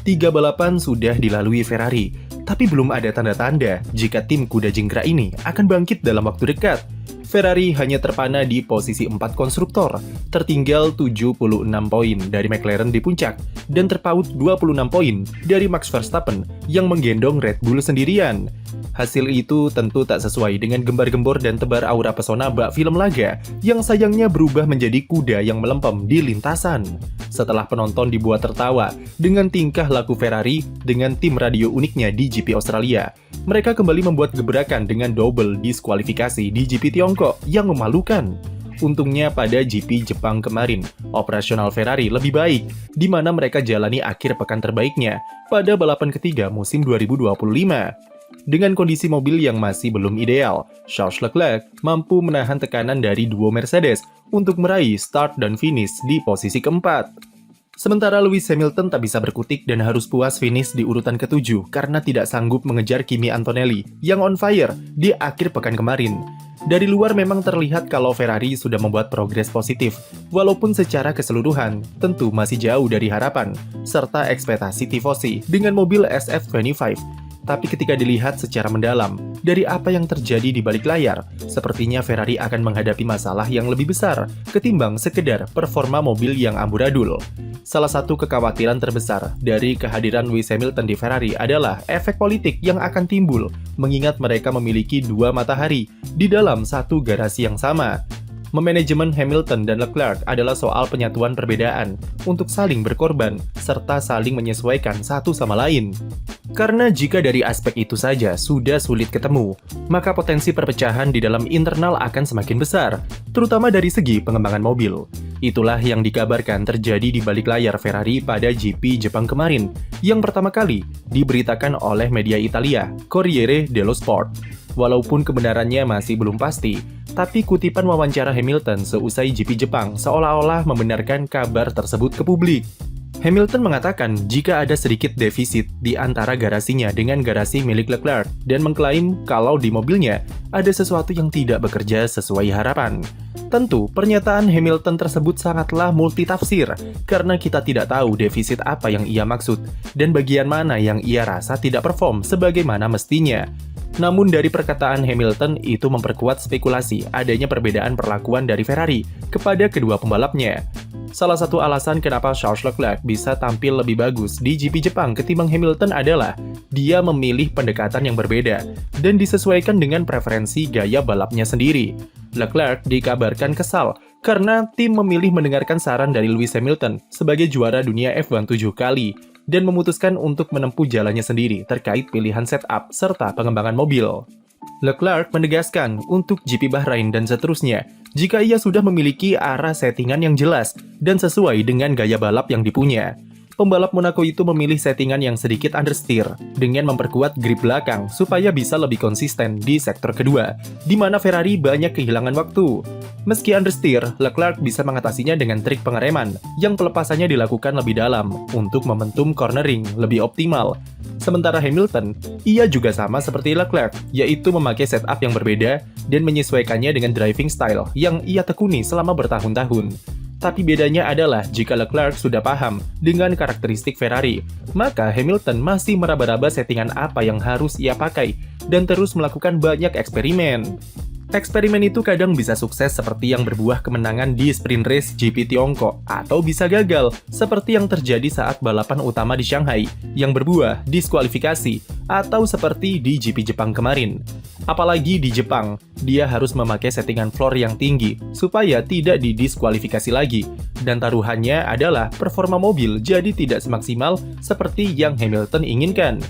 3 balapan sudah dilalui Ferrari, tapi belum ada tanda-tanda jika tim kuda jingkrak ini akan bangkit dalam waktu dekat. Ferrari hanya terpana di posisi 4 konstruktor, tertinggal 76 poin dari McLaren di puncak, dan terpaut 26 poin dari Max Verstappen yang menggendong Red Bull sendirian. Hasil itu tentu tak sesuai dengan gembar-gembor dan tebar aura pesona bak film laga yang sayangnya berubah menjadi kuda yang melempem di lintasan. Setelah penonton dibuat tertawa dengan tingkah laku Ferrari dengan tim radio uniknya di GP Australia, mereka kembali membuat gebrakan dengan double diskualifikasi di GP Tiongkok yang memalukan. Untungnya pada GP Jepang kemarin, operasional Ferrari lebih baik, di mana mereka jalani akhir pekan terbaiknya pada balapan ketiga musim 2025. Dengan kondisi mobil yang masih belum ideal, Charles Leclerc mampu menahan tekanan dari duo Mercedes untuk meraih start dan finish di posisi keempat. Sementara Lewis Hamilton tak bisa berkutik dan harus puas finish di urutan ke-7 karena tidak sanggup mengejar Kimi Antonelli yang on fire di akhir pekan kemarin. Dari luar memang terlihat kalau Ferrari sudah membuat progres positif, walaupun secara keseluruhan tentu masih jauh dari harapan, serta ekspektasi tifosi dengan mobil SF25. Tapi ketika dilihat secara mendalam, dari apa yang terjadi di balik layar, sepertinya Ferrari akan menghadapi masalah yang lebih besar ketimbang sekedar performa mobil yang amburadul. Salah satu kekhawatiran terbesar dari kehadiran Lewis Hamilton di Ferrari adalah efek politik yang akan timbul, mengingat mereka memiliki dua matahari di dalam satu garasi yang sama. Memanajemen Hamilton dan Leclerc adalah soal penyatuan perbedaan untuk saling berkorban serta saling menyesuaikan satu sama lain. Karena jika dari aspek itu saja sudah sulit ketemu, maka potensi perpecahan di dalam internal akan semakin besar, terutama dari segi pengembangan mobil. Itulah yang dikabarkan terjadi di balik layar Ferrari pada GP Jepang kemarin, yang pertama kali diberitakan oleh media Italia, Corriere dello Sport. Walaupun kebenarannya masih belum pasti, tapi kutipan wawancara Hamilton seusai GP Jepang seolah-olah membenarkan kabar tersebut ke publik. Hamilton mengatakan jika ada sedikit defisit di antara garasinya dengan garasi milik Leclerc dan mengklaim kalau di mobilnya ada sesuatu yang tidak bekerja sesuai harapan. Tentu, pernyataan Hamilton tersebut sangatlah multitafsir karena kita tidak tahu defisit apa yang ia maksud dan bagian mana yang ia rasa tidak perform sebagaimana mestinya. Namun dari perkataan Hamilton itu memperkuat spekulasi adanya perbedaan perlakuan dari Ferrari kepada kedua pembalapnya. Salah satu alasan kenapa Charles Leclerc bisa tampil lebih bagus di GP Jepang ketimbang Hamilton adalah dia memilih pendekatan yang berbeda dan disesuaikan dengan preferensi gaya balapnya sendiri. Leclerc dikabarkan kesal karena tim memilih mendengarkan saran dari Lewis Hamilton sebagai juara dunia F1 7 kali dan memutuskan untuk menempuh jalannya sendiri terkait pilihan setup serta pengembangan mobil. Leclerc menegaskan untuk GP Bahrain dan seterusnya jika ia sudah memiliki arah settingan yang jelas dan sesuai dengan gaya balap yang dipunya. Pembalap Monaco itu memilih settingan yang sedikit understeer dengan memperkuat grip belakang supaya bisa lebih konsisten di sektor kedua, di mana Ferrari banyak kehilangan waktu. Meski understeer, Leclerc bisa mengatasinya dengan trik pengereman yang pelepasannya dilakukan lebih dalam untuk momentum cornering lebih optimal. Sementara Hamilton, ia juga sama seperti Leclerc, yaitu memakai setup yang berbeda dan menyesuaikannya dengan driving style yang ia tekuni selama bertahun-tahun. Tapi bedanya adalah jika Leclerc sudah paham dengan karakteristik Ferrari, maka Hamilton masih meraba-raba settingan apa yang harus ia pakai dan terus melakukan banyak eksperimen. Eksperimen itu kadang bisa sukses seperti yang berbuah kemenangan di sprint race GP Tiongkok, atau bisa gagal seperti yang terjadi saat balapan utama di Shanghai yang berbuah diskualifikasi, atau seperti di GP Jepang kemarin. Apalagi di Jepang, dia harus memakai settingan floor yang tinggi supaya tidak didiskualifikasi lagi, dan taruhannya adalah performa mobil jadi tidak semaksimal seperti yang Hamilton inginkan.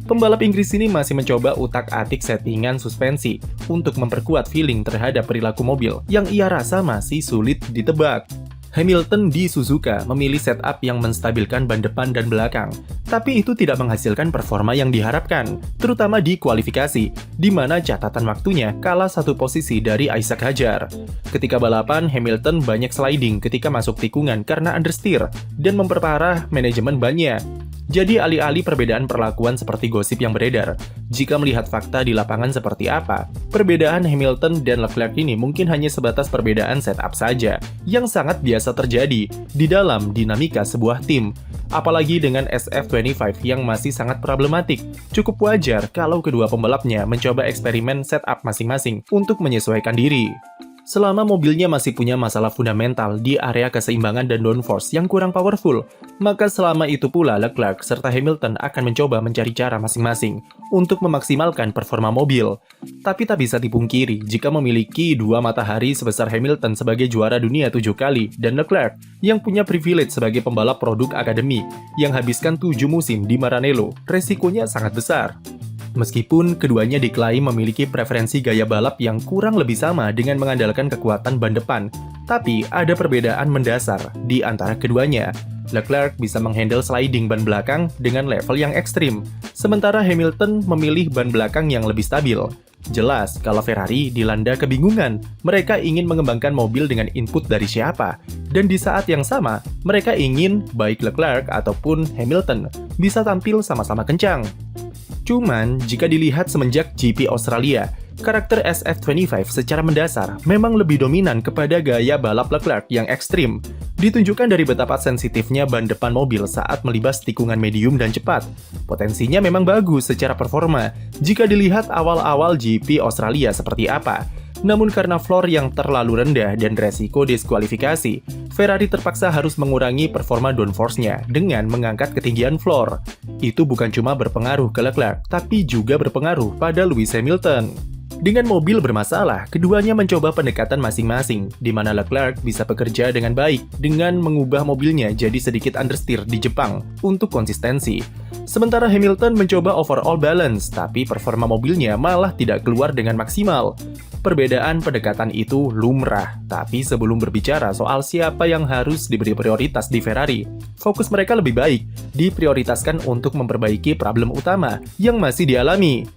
Pembalap Inggris ini masih mencoba utak-atik settingan suspensi untuk memperkuat feeling terhadap perilaku mobil yang ia rasa masih sulit ditebak. Hamilton di Suzuka memilih setup yang menstabilkan ban depan dan belakang, tapi itu tidak menghasilkan performa yang diharapkan, terutama di kualifikasi, di mana catatan waktunya kalah satu posisi dari Isaac Hadjar. Ketika balapan, Hamilton banyak sliding ketika masuk tikungan karena understeer dan memperparah manajemen bannya. Jadi alih-alih perbedaan perlakuan seperti gosip yang beredar, jika melihat fakta di lapangan seperti apa, perbedaan Hamilton dan Leclerc ini mungkin hanya sebatas perbedaan setup saja, yang sangat biasa terjadi di dalam dinamika sebuah tim. Apalagi dengan SF25 yang masih sangat problematik, cukup wajar kalau kedua pembalapnya mencoba eksperimen setup masing-masing untuk menyesuaikan diri. Selama mobilnya masih punya masalah fundamental di area keseimbangan dan downforce yang kurang powerful, maka selama itu pula Leclerc serta Hamilton akan mencoba mencari cara masing-masing untuk memaksimalkan performa mobil. Tapi tak bisa dipungkiri jika memiliki dua matahari sebesar Hamilton sebagai juara dunia 7 kali dan Leclerc yang punya privilege sebagai pembalap produk akademi yang habiskan 7 musim di Maranello, resikonya sangat besar. Meskipun keduanya diklaim memiliki preferensi gaya balap yang kurang lebih sama dengan mengandalkan kekuatan ban depan, tapi ada perbedaan mendasar di antara keduanya. Leclerc bisa menghandle sliding ban belakang dengan level yang ekstrim, sementara Hamilton memilih ban belakang yang lebih stabil. Jelas, kalau Ferrari dilanda kebingungan, mereka ingin mengembangkan mobil dengan input dari siapa. Dan di saat yang sama, mereka ingin baik Leclerc ataupun Hamilton bisa tampil sama-sama kencang. Cuman, jika dilihat semenjak GP Australia, karakter SF25 secara mendasar memang lebih dominan kepada gaya balap Leclerc yang ekstrim, ditunjukkan dari betapa sensitifnya ban depan mobil saat melibas tikungan medium dan cepat. Potensinya memang bagus secara performa jika dilihat awal-awal GP Australia seperti apa. Namun karena floor yang terlalu rendah dan resiko diskualifikasi, Ferrari terpaksa harus mengurangi performa downforce-nya dengan mengangkat ketinggian floor. Itu bukan cuma berpengaruh ke Leclerc, tapi juga berpengaruh pada Lewis Hamilton. Dengan mobil bermasalah, keduanya mencoba pendekatan masing-masing, di mana Leclerc bisa bekerja dengan baik dengan mengubah mobilnya jadi sedikit understeer di Jepang untuk konsistensi. Sementara Hamilton mencoba overall balance, tapi performa mobilnya malah tidak keluar dengan maksimal. Perbedaan pendekatan itu lumrah, tapi sebelum berbicara soal siapa yang harus diberi prioritas di Ferrari, fokus mereka lebih baik diprioritaskan untuk memperbaiki problem utama yang masih dialami.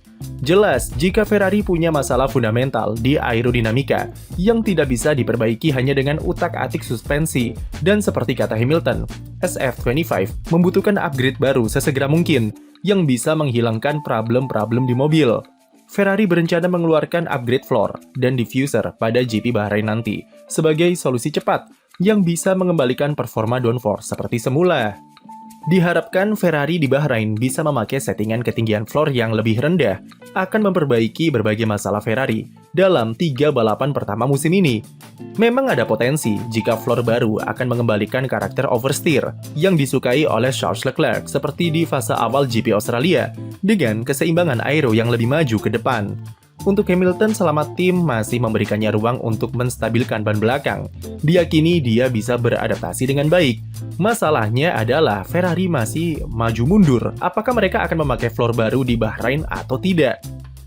Jelas, jika Ferrari punya masalah fundamental di aerodinamika yang tidak bisa diperbaiki hanya dengan utak-atik suspensi, dan seperti kata Hamilton, SF25 membutuhkan upgrade baru sesegera mungkin yang bisa menghilangkan problem-problem di mobil. Ferrari berencana mengeluarkan upgrade floor dan diffuser pada GP Bahrain nanti sebagai solusi cepat yang bisa mengembalikan performa downforce seperti semula. Diharapkan Ferrari di Bahrain bisa memakai settingan ketinggian floor yang lebih rendah akan memperbaiki berbagai masalah Ferrari dalam 3 balapan pertama musim ini. Memang ada potensi jika floor baru akan mengembalikan karakter oversteer yang disukai oleh Charles Leclerc seperti di fase awal GP Australia dengan keseimbangan aero yang lebih maju ke depan. Untuk Hamilton, selama tim masih memberikannya ruang untuk menstabilkan ban belakang, diyakini dia bisa beradaptasi dengan baik. Masalahnya adalah Ferrari masih maju mundur. Apakah mereka akan memakai floor baru di Bahrain atau tidak?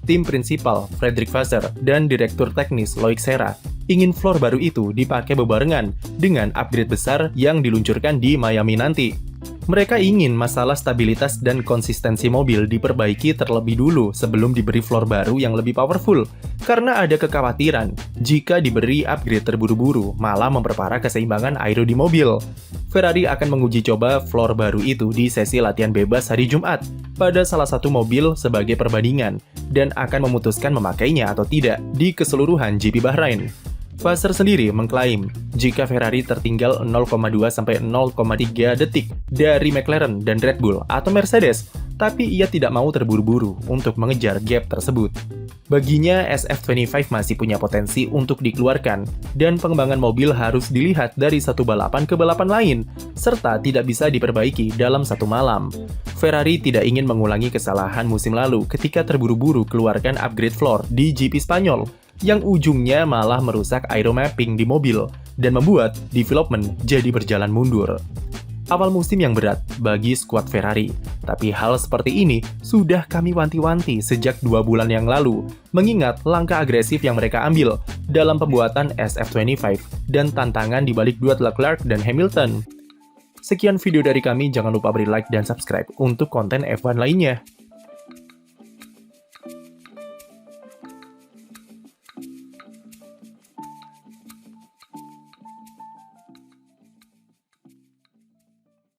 Tim prinsipal Frederick Vasseur dan direktur teknis Loic Serra ingin floor baru itu dipakai bebarengan dengan upgrade besar yang diluncurkan di Miami nanti. Mereka ingin masalah stabilitas dan konsistensi mobil diperbaiki terlebih dulu sebelum diberi floor baru yang lebih powerful, karena ada kekhawatiran jika diberi upgrade terburu-buru malah memperparah keseimbangan aero di mobil. Ferrari akan menguji coba floor baru itu di sesi latihan bebas hari Jumat pada salah satu mobil sebagai perbandingan dan akan memutuskan memakainya atau tidak di keseluruhan GP Bahrain. Vasseur sendiri mengklaim jika Ferrari tertinggal 0,2-0,3 detik dari McLaren dan Red Bull atau Mercedes, tapi ia tidak mau terburu-buru untuk mengejar gap tersebut. Baginya, SF25 masih punya potensi untuk dikeluarkan, dan pengembangan mobil harus dilihat dari satu balapan ke balapan lain, serta tidak bisa diperbaiki dalam satu malam. Ferrari tidak ingin mengulangi kesalahan musim lalu ketika terburu-buru keluarkan upgrade floor di GP Spanyol, yang ujungnya malah merusak aeromapping di mobil dan membuat development jadi berjalan mundur. Awal musim yang berat bagi skuad Ferrari, tapi hal seperti ini sudah kami wanti-wanti sejak 2 bulan yang lalu, mengingat langkah agresif yang mereka ambil dalam pembuatan SF25 dan tantangan di balik duet Leclerc dan Hamilton. Sekian video dari kami, jangan lupa beri like dan subscribe untuk konten F1 lainnya.